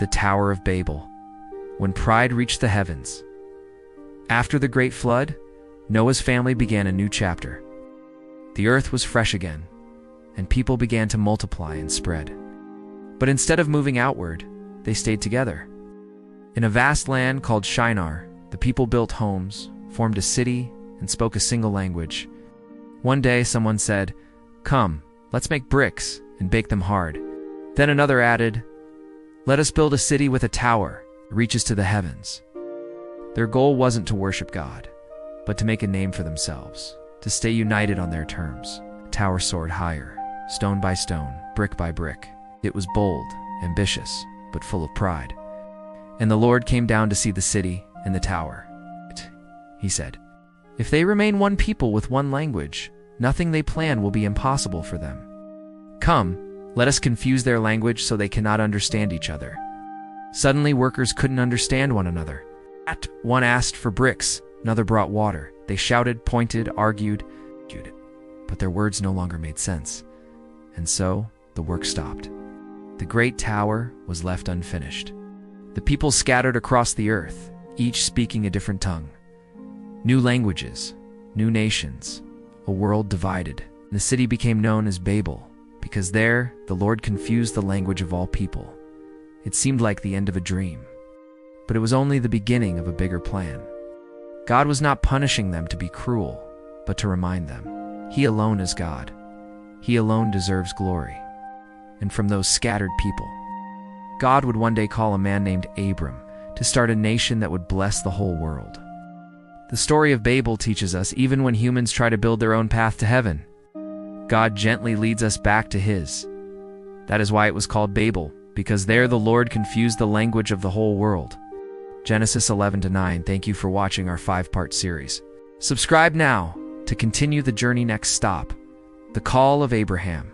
the Tower of Babel, when pride reached the heavens. After the great flood, Noah's family began a new chapter. The earth was fresh again, and people began to multiply and spread. But instead of moving outward, they stayed together. In a vast land called Shinar, the people built homes, formed a city, and spoke a single language. One day someone said, "Come, let's make bricks and bake them hard." Then another added, "Let us build a city with a tower that reaches to the heavens." Their goal wasn't to worship God, but to make a name for themselves, to stay united on their terms. The tower soared higher, stone by stone, brick by brick. It was bold, ambitious, but full of pride. And the Lord came down to see the city and the tower. He said, "If they remain one people with one language, nothing they plan will be impossible for them. Come, let us confuse their language so they cannot understand each other." Suddenly workers couldn't understand one another. One asked for bricks, another brought water. They shouted, pointed, argued, but their words no longer made sense. And so the work stopped. The great tower was left unfinished. The people scattered across the earth, each speaking a different tongue. New languages, new nations, a world divided. The city became known as Babel, because there the Lord confused the language of all people. It seemed like the end of a dream, but it was only the beginning of a bigger plan. God was not punishing them to be cruel, but to remind them, He alone is God. He alone deserves glory. And from those scattered people, God would one day call a man named Abram to start a nation that would bless the whole world. The story of Babel teaches us even when humans try to build their own path to heaven, God gently leads us back to His. That is why it was called Babel, because there the Lord confused the language of the whole world. Genesis 11-9. Thank you for watching our 5-part series. Subscribe now to continue the journey. Next stop, the call of Abraham.